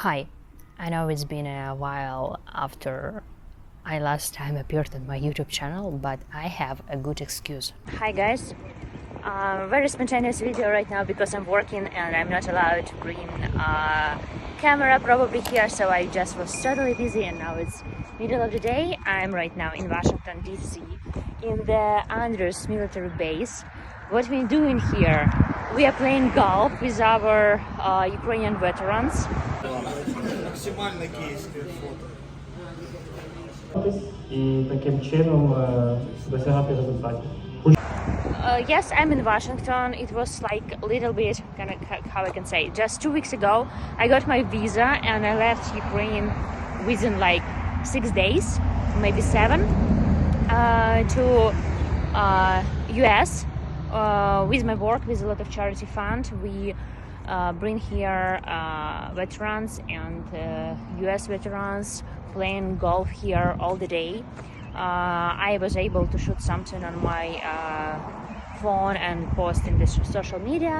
Hi, I know it's been a while after I last time appeared on my YouTube channel, but I have a good excuse. Hi guys, very spontaneous video right now because I'm working and I'm not allowed to bring camera probably here, so I just was totally busy and now it's middle of the day. I'm right now in Washington DC in the Andrews military base. What we're doing here, we are playing golf with our Ukrainian veterans. Максимально київське фото. І таким чином досягати результатів. Yes, I'm in Washington. It was like a little bit, how I can say, just 2 weeks ago, I got my visa and I left Ukraine within like 6 days, maybe 7, to US with my work, with a lot of charity fund. We bring here veterans and US veterans playing golf here all the day. I was able to shoot something on my phone and post in the social media,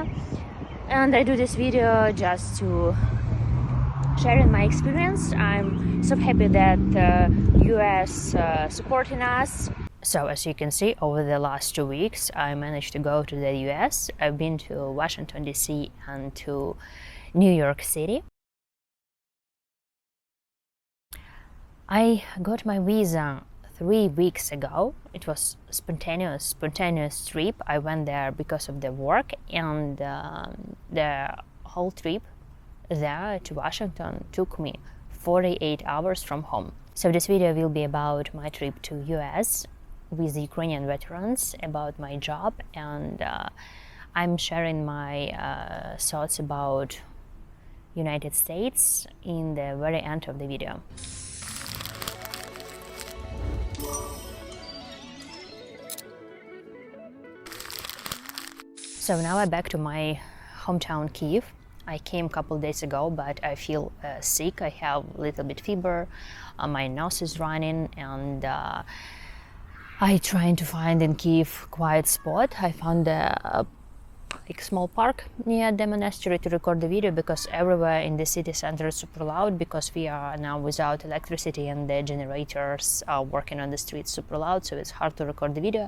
and I do this video just to sharing my experience. I'm so happy that US supporting us. So as you can see, over the last 2 weeks I managed to go to the US. I've been to Washington DC and to New York City. I got my visa 3 weeks ago. It was spontaneous trip. I went there because of the work, and the whole trip there to Washington took me 48 hours from home. So this video will be about my trip to US with Ukrainian veterans, about my job, and I'm sharing my thoughts about United States in the very end of the video. So now I'm back to my hometown Kyiv. I came a couple days ago, but I feel sick. I have a little bit fever, my nose is running, and I trying to find in Kyiv quiet spot. I found a small park near the monastery to record the video, because everywhere in the city center is super loud, because we are now without electricity and the generators are working on the streets super loud, so it's hard to record the video.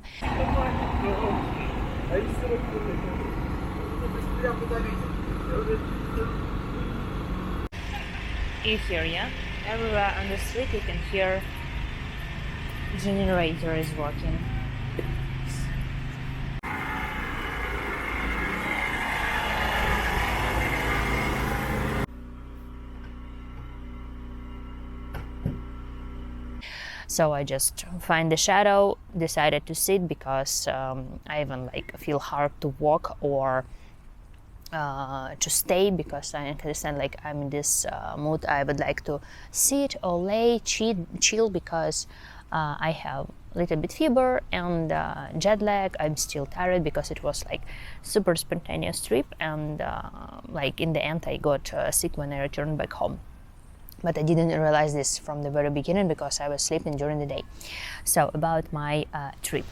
You hear, yeah? Everywhere on the street you can hear generator is working. So I just find the shadow, decided to sit, because I even feel hard to walk or to stay, because I understand I'm in this mood. I would like to sit or lay, chill, because I have a little bit fever and jet lag. I'm still tired because it was super spontaneous trip, and in the end I got sick when I returned back home. But I didn't realize this from the very beginning because I was sleeping during the day. So about my trip.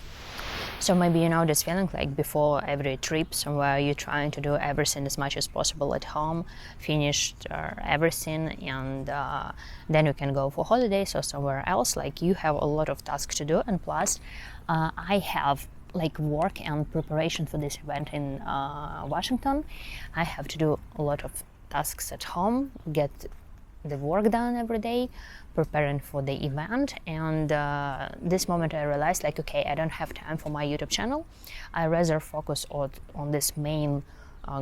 So maybe you know this feeling, before every trip somewhere you're trying to do everything as much as possible at home, finished everything, and then you can go for holidays or somewhere else. You have a lot of tasks to do, and plus I have work and preparation for this event in Washington. I have to do a lot of tasks at home, get the work done every day, preparing for the event, and this moment I realized okay, I don't have time for my YouTube channel. I rather focus on this main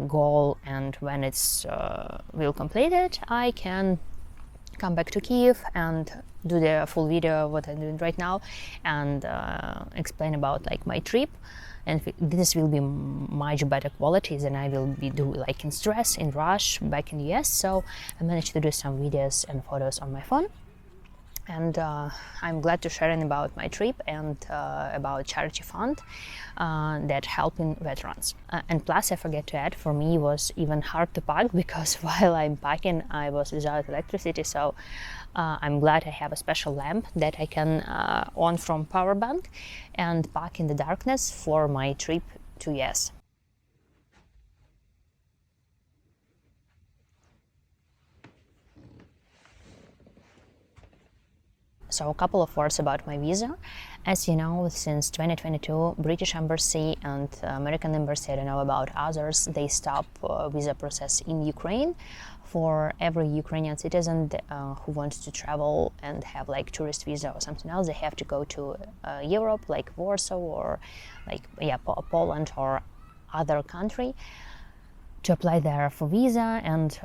goal, and when it's will completed, I can come back to Kyiv and do the full video what I'm doing right now, and explain about my trip. And this will be much better quality than I will be do in stress, in rush, back in the US. So I managed to do some videos and photos on my phone, and I'm glad to sharing about my trip and about charity fund that helping veterans. And plus I forget to add, for me it was even hard to pack, because while I'm packing I was without electricity. So I'm glad I have a special lamp that I can on from power bank and pack in the darkness for my trip to US. So a couple of words about my visa. As you know, since 2022, British Embassy and American Embassy, I don't know about others, they stop visa process in Ukraine for every Ukrainian citizen who wants to travel and have like tourist visa or something else. They have to go to Europe, like Warsaw or like Poland or other country, to apply there for visa and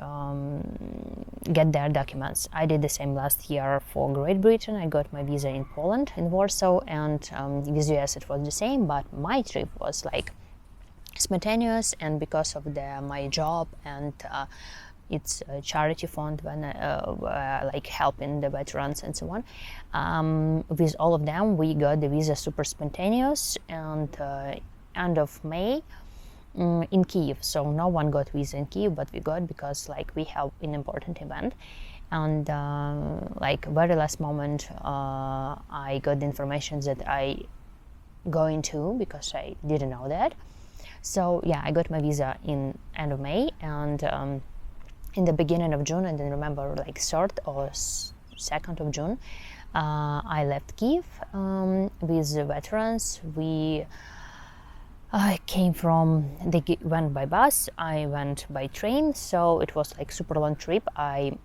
get their documents. I did the same last year for Great Britain. I got my visa in Poland, in Warsaw, and with US it was the same, but my trip was like spontaneous, and because of my job and it's a charity fund when like helping the veterans and so on. With all of them, we got the visa super spontaneous, and end of May, in Kyiv. So no one got visa in Kyiv, but we got because like we have an important event, and like very last moment I got the information that I going to, because I didn't know that. So yeah, I got my visa in end of May, and in the beginning of June, I don't remember, like 3rd or 2nd of June, I left Kyiv with the veterans. I came from, they went by bus, I went by train, so it was like super long trip. I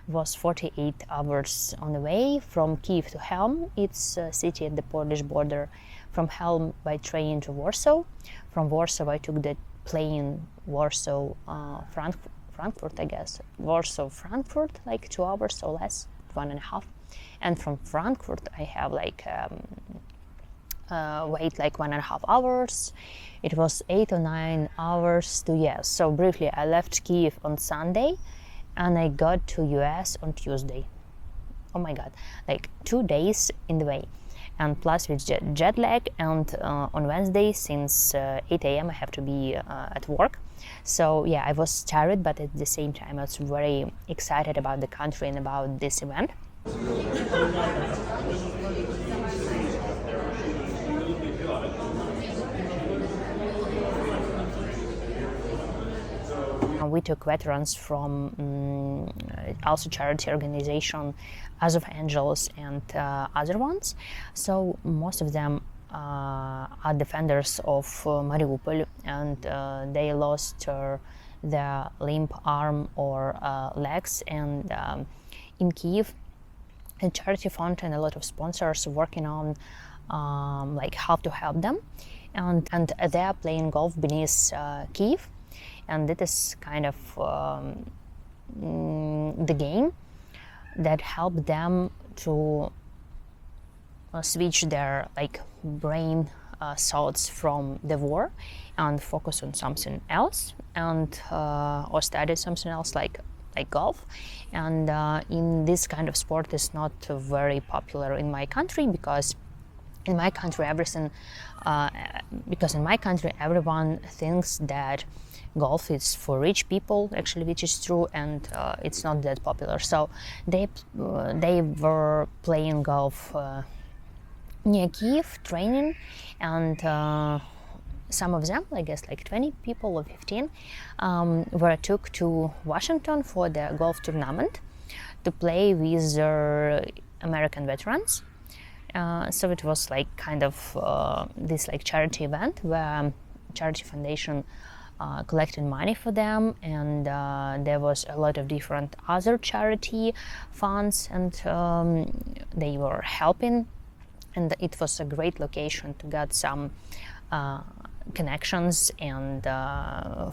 was 48 hours on the way from Kyiv to Helm. It's a city at the Polish border. From Helm by train to Warsaw. From Warsaw I took the plane Warsaw, Frankfurt, I guess. Warsaw, Frankfurt, like 2 hours or less, 1.5. And from Frankfurt I have like wait like 1.5 hours. It was 8 or 9 hours to US. So briefly, I left Kyiv on Sunday and I got to US on Tuesday. Oh my god, like 2 days in the way, and plus with jet lag, and on Wednesday since 8 a.m. I have to be at work. So yeah, I was tired, but at the same time I was very excited about the country and about this event. We took veterans from also charity organization Azov Angels and other ones. So most of them are defenders of Mariupol, and they lost their limb, arm or legs. And in Kyiv, a charity fund and a lot of sponsors working on like how to help them, and they are playing golf beneath Kyiv. And that is kind of the game that helped them to switch their like brain thoughts from the war and focus on something else, and or study something else like golf. And in this kind of sport is not very popular in my country, because in my country everyone thinks that golf is for rich people, actually, which is true, and it's not that popular. So they were playing golf near Kyiv, training, and some of them, I guess like 20 people or 15, were took to Washington for the golf tournament to play with their American veterans. So it was like kind of this like charity event where charity foundation collected money for them, and there was a lot of different other charity funds, and they were helping, and it was a great location to get some connections and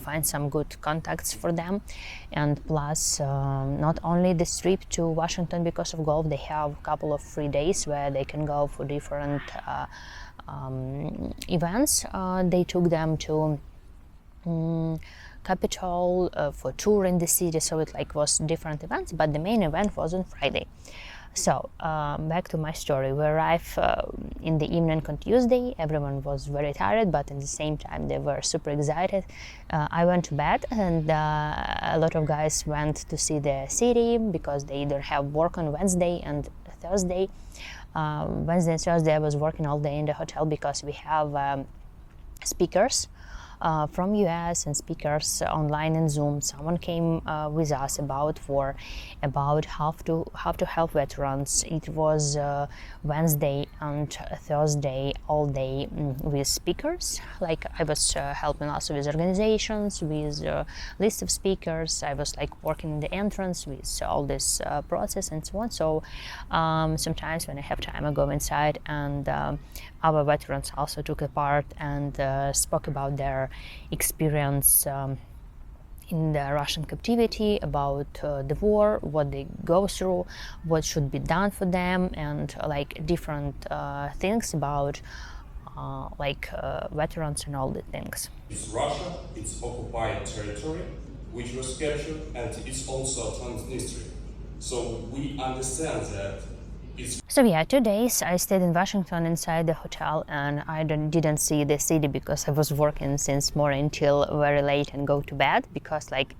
find some good contacts for them. And plus not only this trip to Washington because of golf, they have a couple of free days where they can go for different events. They took them to Capitol for tour in the city, so it like was different events, but the main event was on Friday. So back to my story. We arrived in the evening on Tuesday. Everyone was very tired, but at the same time they were super excited. I went to bed, and a lot of guys went to see the city because they don't have work on Wednesday and Thursday. Wednesday and Thursday I was working all day in the hotel because we have speakers from US and speakers online in Zoom. Someone came with us about how to help veterans. It was Wednesday and Thursday all day with speakers. Like I was helping also with organizations, with list of speakers. I was like working in the entrance with all this process and so on. So sometimes when I have time, I go inside, and our veterans also took a part and spoke about their experience in the Russian captivity, about the war, what they go through, what should be done for them, and like different things about veterans and all the things. It's Russia, it's occupied territory, which was captured, and it's also Transnistria. So we understand that it's... So yeah, 2 days I stayed in Washington inside the hotel, and I didn't see the city because I was working since morning till very late and go to bed because like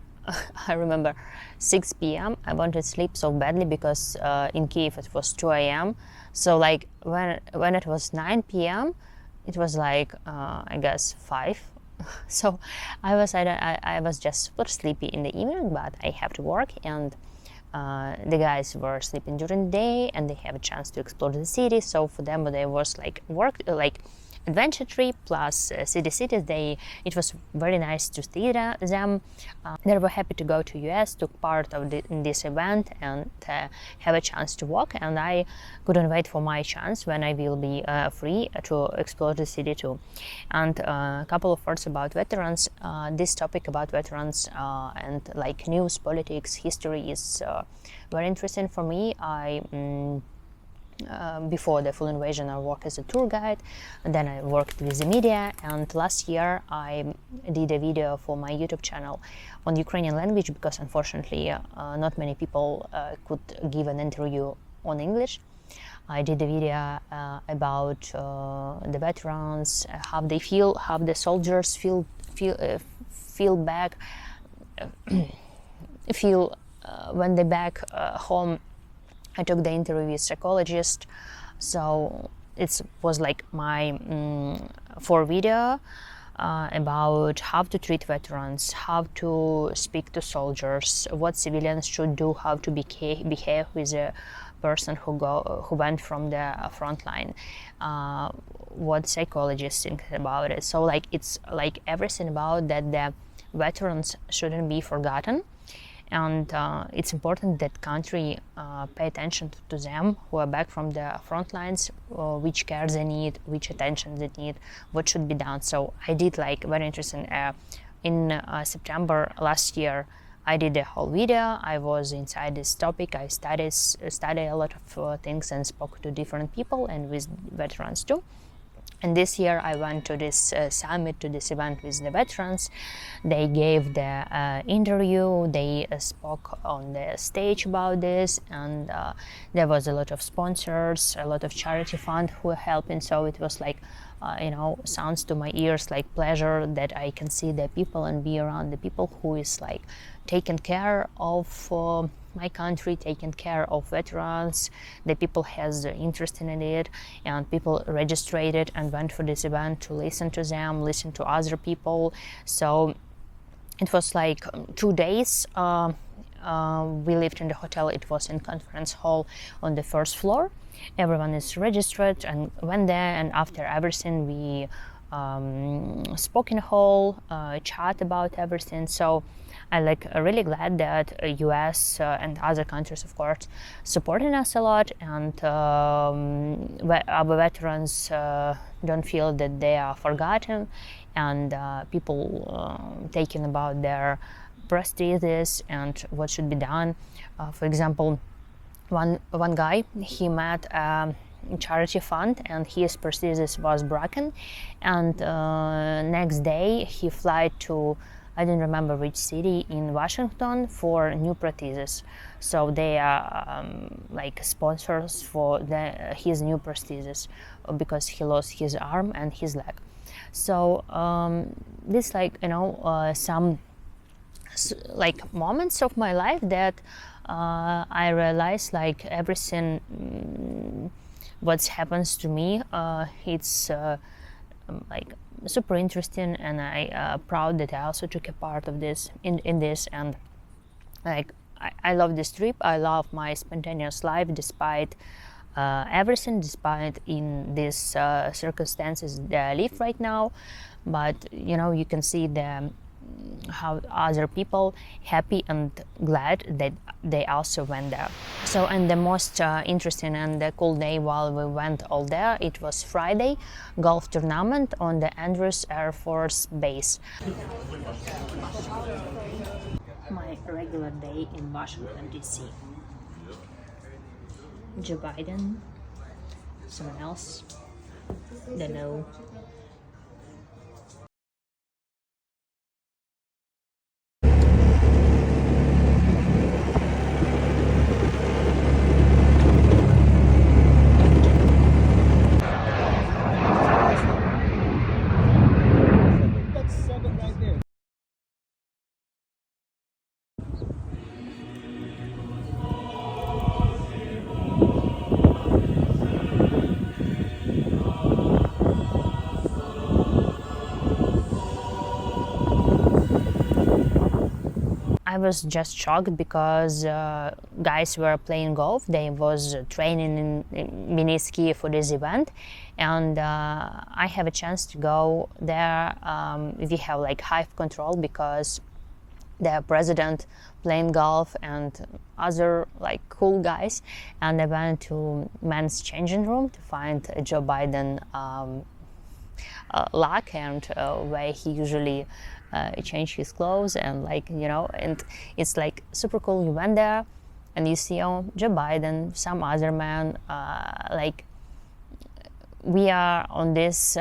I remember 6 p.m. I wanted to sleep so badly because in Kiev it was 2 a.m. So like when it was 9 p.m. it was like I guess 5. So I was just super sleepy in the evening, but I have to work, and the guys were sleeping during the day and they have a chance to explore the city. So for them, there was like work, like adventure trip plus cities. It was very nice to see them. They were happy to go to US, took part in this event, and have a chance to walk. And I couldn't wait for my chance when I will be free to explore the city too. And a couple of words about veterans. This topic about veterans and like news, politics, history is very interesting for me. Before the full invasion, I worked as a tour guide, and then I worked with the media, and last year I did a video for my YouTube channel on Ukrainian language because unfortunately not many people could give an interview on English. I did a video about the veterans, how they feel, how the soldiers feel back, when they're back home. I took the interview with psychologist, so it was like my for video about how to treat veterans, how to speak to soldiers, what civilians should do, how to behave with a person who went from the front line, what psychologists think about it. So like it's like everything about that the veterans shouldn't be forgotten. And it's important that country pay attention to them who are back from the front lines, which care they need, which attention they need, what should be done. So I did like very interesting. In September last year, I did a whole video. I was inside this topic. I studied a lot of things and spoke to different people and with veterans too. And this year I went to this summit, to this event with the veterans. They gave the interview, they spoke on the stage about this, and there was a lot of sponsors, a lot of charity fund who were helping. So it was like, sounds to my ears like pleasure that I can see the people and be around the people who is like taking care of my country, taking care of veterans. The people has interest in it, and people registered and went for this event to listen to them, listen to other people. So it was like 2 days. We lived in the hotel. It was in conference hall on the first floor. Everyone is registered and went there, and after everything we spoke in the hall, chat about everything. So I really glad that US and other countries, of course, supporting us a lot, and our veterans don't feel that they are forgotten, and people taking about their prosthesis and what should be done. For example, one guy, he met charity fund and his prosthesis was broken, and next day he flew to, I don't remember which city in Washington, for new prosthesis. So they are like sponsors for his new prosthesis because he lost his arm and his leg. So this some like moments of my life that I realized like everything what happens to me, it's like super interesting, and I proud that I also took a part of this in this. And like I love this trip. I love my spontaneous life despite everything, despite in these circumstances that I live right now. But you can see how other people happy and glad that they also went there. So, and the most interesting and the cool day while we went all there, it was Friday, golf tournament on the Andrews Air Force Base. My regular day in Washington, D.C. Joe Biden, someone else, don't know. I was just shocked because guys were playing golf. They was training in Minitsky for this event, and I have a chance to go there. We have like hive control because the president playing golf and other like cool guys, and I went to men's changing room to find Joe Biden luck and where he usually change his clothes, and and it's like super cool. You went there and you see Joe Biden, some other man, like we are on this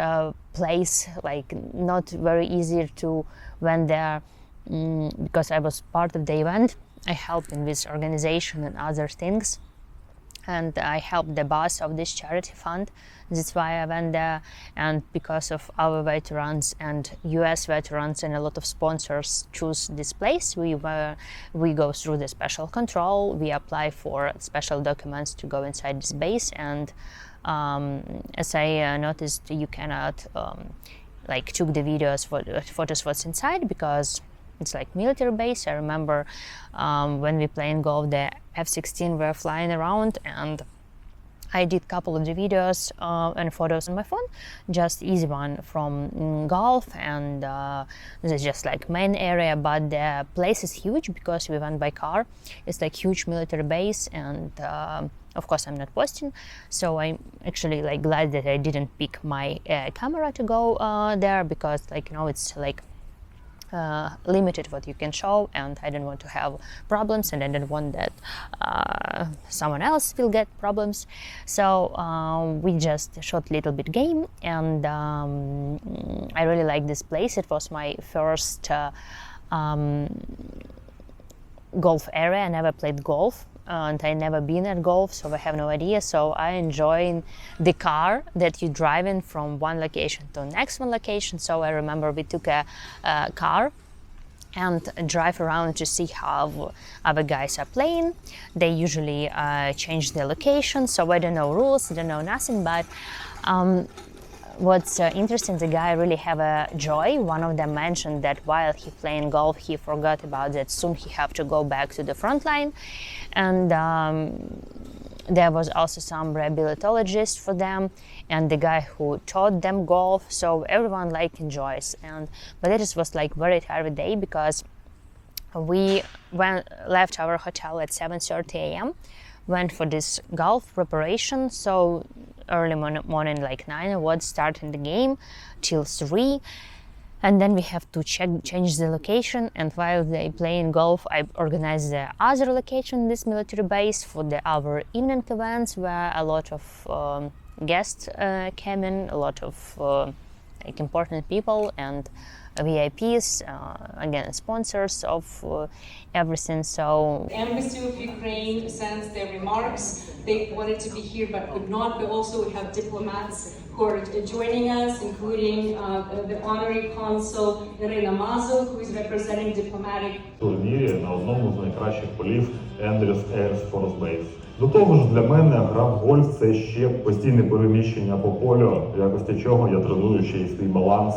place, like not very easy to went there because I was part of the event. I helped in this organization and other things, and I helped the boss of this charity fund. That's why I went there, and because of our veterans and US veterans and a lot of sponsors choose this place, we go through the special control, we apply for special documents to go inside this base, and as I noticed, you cannot took the videos for photos what's inside because it's like military base. I remember when we playing golf, the F-16 were flying around, and I did a couple of the videos and photos on my phone, just easy one from golf, and this is just like main area, but the place is huge because we went by car. It's like huge military base, and of course I'm not posting, so I'm actually like glad that I didn't pick my camera to go there because it's like limited what you can show, and I didn't want to have problems, and I didn't want that someone else will get problems. So we just shot a little bit game, and I really like this place. It was my first golf area. I never played golf, and I never been at golf, so I have no idea. So I enjoy the car that you drive in from one location to the next one location. So I remember we took a car and drive around to see how other guys are playing. They usually change their location, so I don't know rules, I don't know nothing, but what's interesting, the guy really have a joy. One of them mentioned that while he playing golf, he forgot about that soon he have to go back to the front line, and there was also some rehabilitologist for them, and the guy who taught them golf. So everyone enjoys, but it just was very tired day because we left our hotel at 7:30 a.m. went for this golf preparation, so early morning 9 I was starting the game till 3, and then we have to change the location, and while they playing golf I organized the other location, this military base, for our evening events where a lot of guests came in, a lot of important people and VIPs, again sponsors of everything. So Embassy of Ukraine sends their remarks. They wanted to be here but could not, but also we have diplomats who are joining us, including the honorary consul Irina Mazur, who is representing diplomatic. В турнірі на одному з найкращих полів Andrews Air Force Base. До того ж, для мене гра в гольф – це ще постійне переміщення по полю, в якості чого я треную ще й свій баланс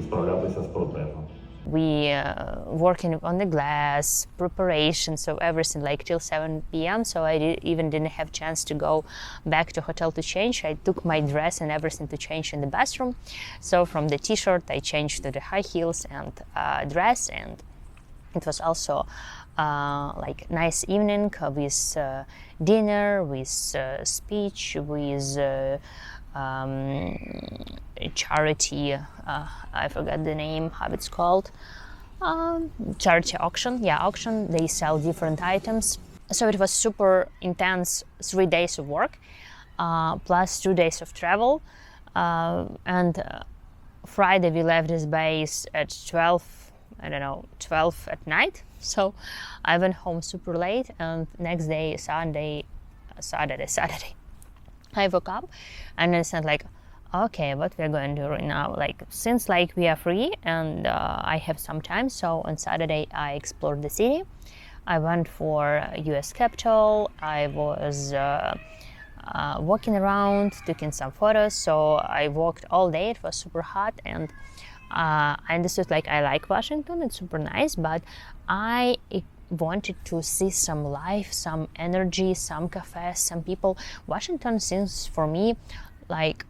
справлятися з протезом. We working on the glass, preparation, so everything like till 7 p.m. So I even didn't have chance to go back to hotel to change. I took my dress and everything to change in the bathroom. So from the t-shirt I changed to the high heels and dress, and it was also like nice evening with dinner, with speech, with charity, I forgot the name, how it's called, charity auction, auction. They sell different items. So it was super intense 3 days of work, plus 2 days of travel, and Friday we left this base at 12 at night. So I went home super late, and next day, Saturday, I woke up and I said like, okay, what we're going to do right now? Like, since like we are free and I have some time, so on Saturday I explored the city. I went for U.S. Capitol. I was walking around, taking some photos. So I walked all day. It was super hot, and I understood like I like Washington. It's super nice, but I wanted to see some life, some energy, some cafes, some people. Washington seems for me like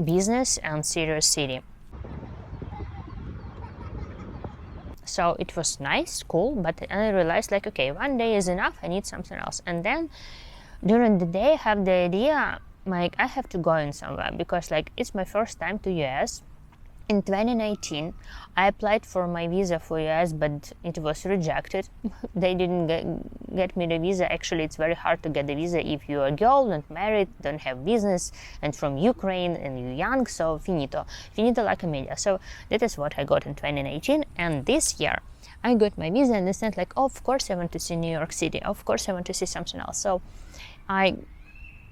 business and serious city. So it was nice, cool, but I realized like, okay, one day is enough, I need something else. And then during the day I have the idea like I have to go in somewhere, because like it's my first time to US. In 2019, I applied for my visa for US, but it was rejected. They didn't get me the visa. Actually, it's very hard to get the visa if you're a girl, not married, don't have business, and from Ukraine, and you're young, so finito like a media. So that is what I got in 2019, and this year I got my visa, and I said like, oh, of course I want to see New York City, of course I want to see something else. So I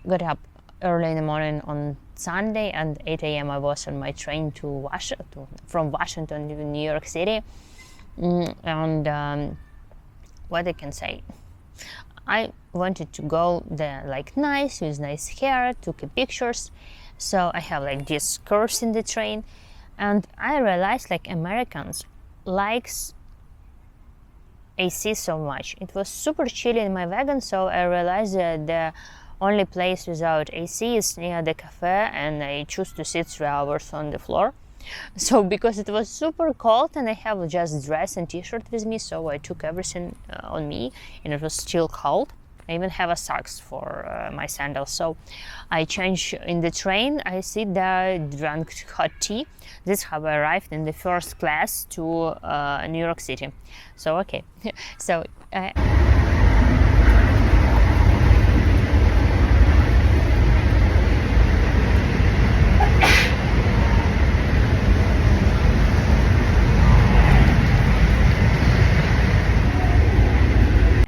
got up early in the morning on Sunday, and 8 a.m. I was on my train from Washington to New York City. And what I can say, I wanted to go there like nice, with nice hair, took pictures. So I have like these curves in the train, and I realized like Americans likes AC so much. It was super chilly in my wagon, so I realized that the only place without AC is near the cafe, and I choose to sit 3 hours on the floor. So because it was super cold and I have just dress and t-shirt with me, so I took everything on me, and it was still cold. I even have a socks for my sandals. So I change in the train, I sit there, drank hot tea. This is how I arrived in the first class to New York City. So okay, so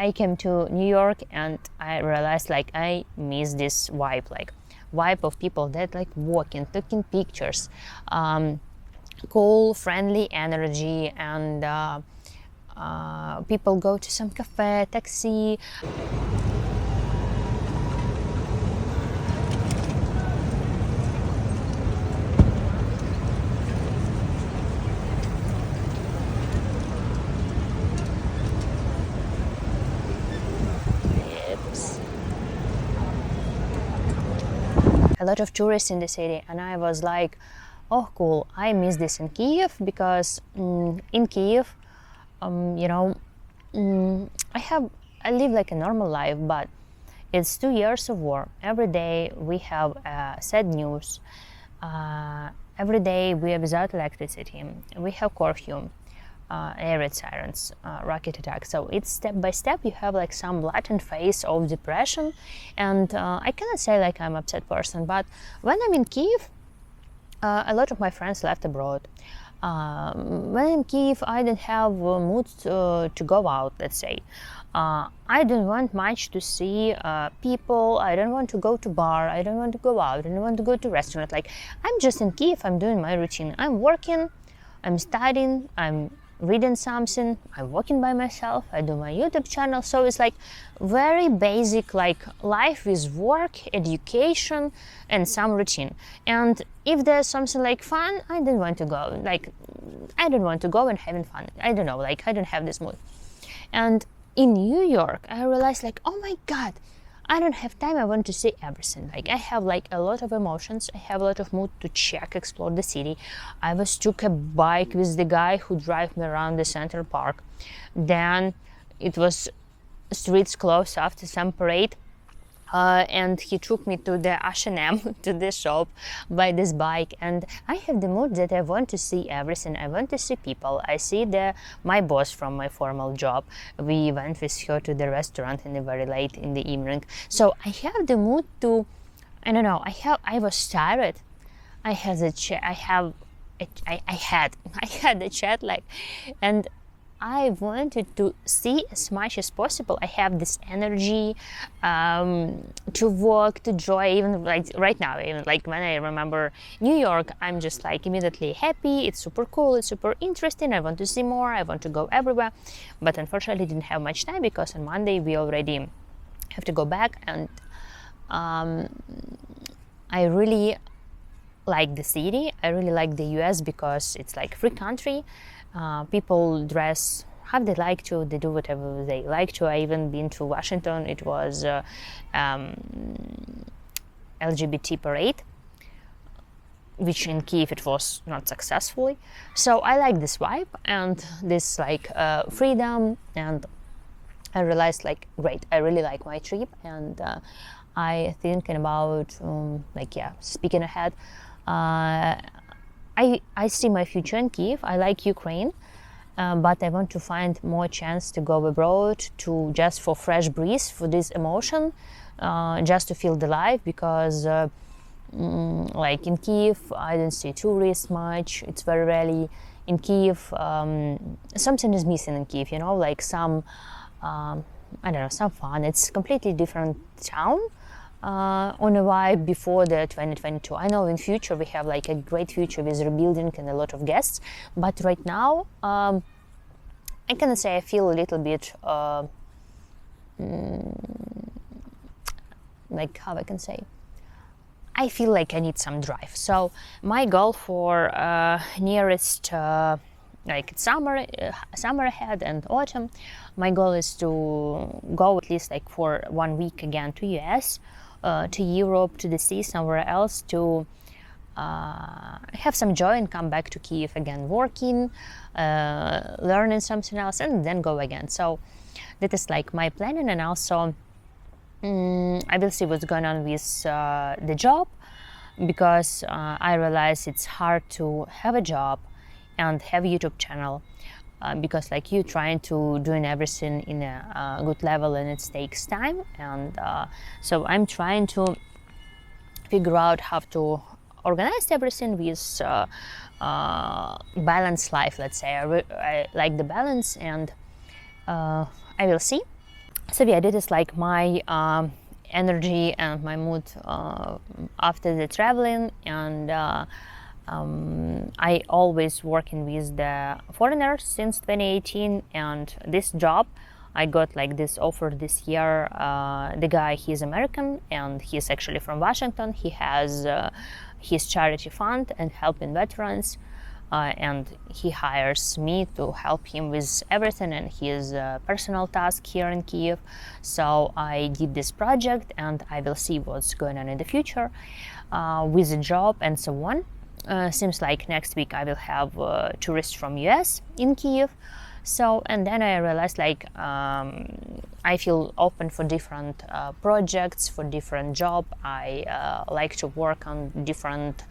I came to New York, and I realized like I miss this vibe of people that like walking, taking pictures, cool, friendly energy, and people go to some cafe, taxi. A lot of tourists in the city, and I was like, oh cool, I miss this in Kiev, because in Kiev, I live like a normal life, but it's 2 years of war. Every day we have sad news. Every day we are without electricity. We have curfew, air raid sirens, rocket attacks. So it's step by step. You have like some latent phase of depression, and I cannot say like I'm an upset person, but when I'm in Kiev, a lot of my friends left abroad. When I'm in Kiev, I didn't have mood to go out, let's say. I don't want much to see people. I don't want to go to bar. I don't want to go out. I don't want to go to restaurant. Like, I'm just in Kiev. I'm doing my routine. I'm working. I'm studying. I'm reading something, I'm walking by myself, I do my YouTube channel. So it's like very basic, like life with work, education, and some routine. And if there's something like fun, I don't want to go. Like, I don't want to go and having fun. I don't know, like I don't have this mood. And in New York, I realized like, oh my God, I don't have time. I want to see everything. Like I have like a lot of emotions. I have a lot of mood to check, explore the city. I was took a bike with the guy who drive me around the Central Park. Then it was streets closed after some parade. And he took me to the H&M, to the shop, by this bike. And I have the mood that I want to see everything. I want to see people. I see my boss from my formal job. We went with her to the restaurant in the very late in the evening. So I have the mood to, I don't know, I was tired. I had the chat like, and I wanted to see as much as possible. I have this energy to work, to joy, even like right now, even like when I remember New York, I'm just like immediately happy. It's super cool, it's super interesting. I want to see more, I want to go everywhere. But unfortunately, I didn't have much time because on Monday we already have to go back. And I really like the city. I really like the US because it's like free country. People dress how they like to, they do whatever they like to. I even been to Washington. It was LGBT parade, which in Kiev it was not successfully. So I like this vibe and this like freedom, and I realized like great, I really like my trip. And I thinking about speaking ahead, I see my future in Kiev. I like Ukraine, but I want to find more chance to go abroad, to just for fresh breeze, for this emotion, just to feel the life. Because like in Kiev, I don't see tourists much. It's very rarely in Kiev. Something is missing in Kiev, like some, I don't know, some fun. It's completely different town. On a vibe before the 2022. I know in future we have like a great future with rebuilding and a lot of guests, but right now I can say I feel a little bit like how I can say, I feel like I need some drive. So my goal for nearest like summer ahead and autumn, my goal is to go at least like for 1 week again to US, to Europe, to the sea, somewhere else, to have some joy and come back to Kiev again, working, learning something else, and then go again. So that is like my planning. And also I will see what's going on with the job, because I realize it's hard to have a job and have a YouTube channel, because like you trying to doing everything in a good level, and it takes time. And so I'm trying to figure out how to organize everything with balanced life, let's say. I like the balance, and I will see. So yeah, this is like my energy and my mood after the traveling. And I always working with the foreigners since 2018, and this job I got like this offer this year. The guy, he's American and he's actually from Washington. He has his charity fund and helping veterans, and he hires me to help him with everything and his personal task here in Kiev. So I did this project, and I will see what's going on in the future with the job and so on. Seems like next week I will have tourists from US in Kiev. So, and then I realized like I feel open for different projects, for different job. I like to work on different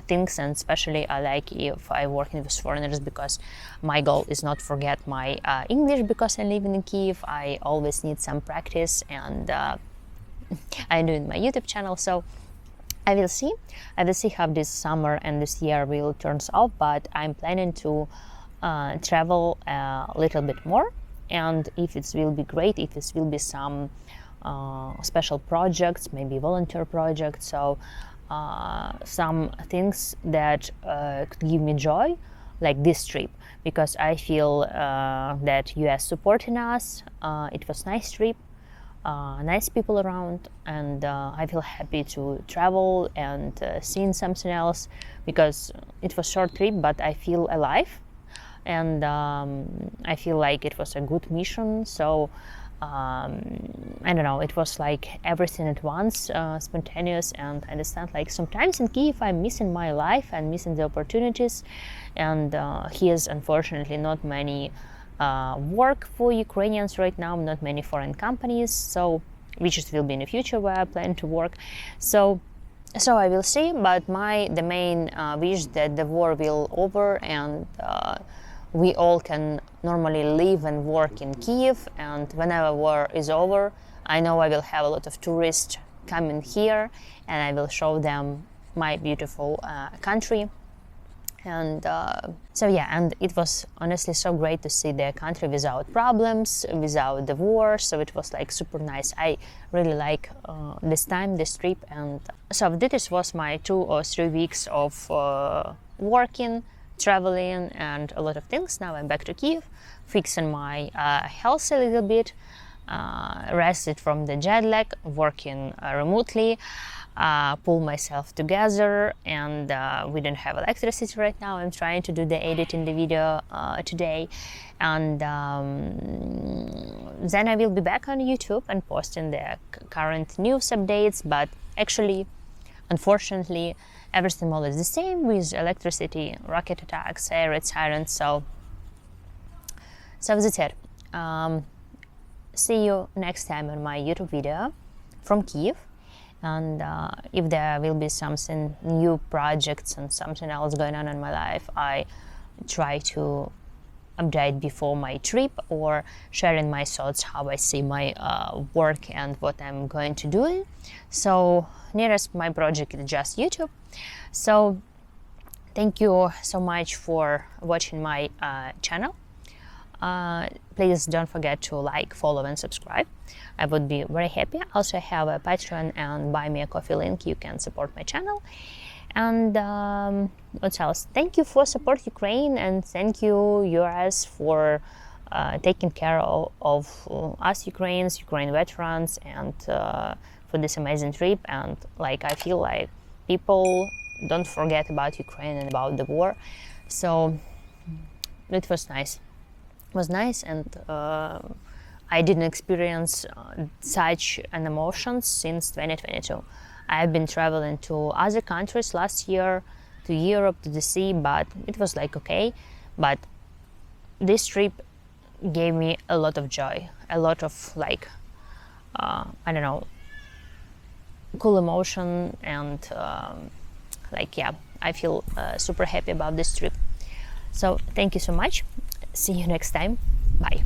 things, and especially I like if I work with foreigners, because my goal is not forget my English, because I live in Kiev. I always need some practice, and I do it in my YouTube channel. So I will see how this summer and this year will turns out, but I'm planning to travel a little bit more. And if it will be great, if it will be some special projects, maybe volunteer projects, so some things that could give me joy, like this trip, because I feel that US supporting us. It was nice trip, nice people around, and I feel happy to travel and seeing something else, because it was short trip, but I feel alive, and I feel like it was a good mission. So I don't know, it was like everything at once, spontaneous. And I understand, like, sometimes in Kiev I'm missing my life and missing the opportunities, and here's unfortunately not many work for Ukrainians right now, not many foreign companies, so which it will be in the future where I plan to work. So I will see, but the main wish that the war will over, and we all can normally live and work in Kiev. And whenever war is over, I know I will have a lot of tourists coming here, and I will show them my beautiful country. And so yeah, and it was honestly so great to see the country without problems, without the war. So it was like super nice. I really like this trip. And so this was my 2 or 3 weeks of working, traveling, and a lot of things. Now I'm back to Kiev, fixing my health a little bit, rested from the jet lag, working remotely, pull myself together, and we don't have electricity right now. I'm trying to do the editing the video today, and then I will be back on YouTube and posting the current news updates. But actually, unfortunately, everything more is the same with electricity, rocket attacks, air raid sirens. So that's it. See you next time on my YouTube video from Kiev. And if there will be something new projects and something else going on in my life, I try to update before my trip, or sharing my thoughts how I see my work and what I'm going to do. So nearest my project is just YouTube. So thank you so much for watching my channel. Please don't forget to like, follow, and subscribe. I would be very happy. Also, I have a Patreon and Buy Me a Coffee link. You can support my channel. And what else? Thank you for support Ukraine, and thank you US for taking care of us Ukrainians, Ukraine veterans, and for this amazing trip. And like, I feel like people don't forget about Ukraine and about the war. So it was nice. It was nice, and I didn't experience such an emotion since 2022. I've been traveling to other countries last year, to Europe, to the sea, but it was like okay. But this trip gave me a lot of joy, a lot of like, I don't know, cool emotion, and like, yeah, I feel super happy about this trip. So thank you so much. See you next time. Bye.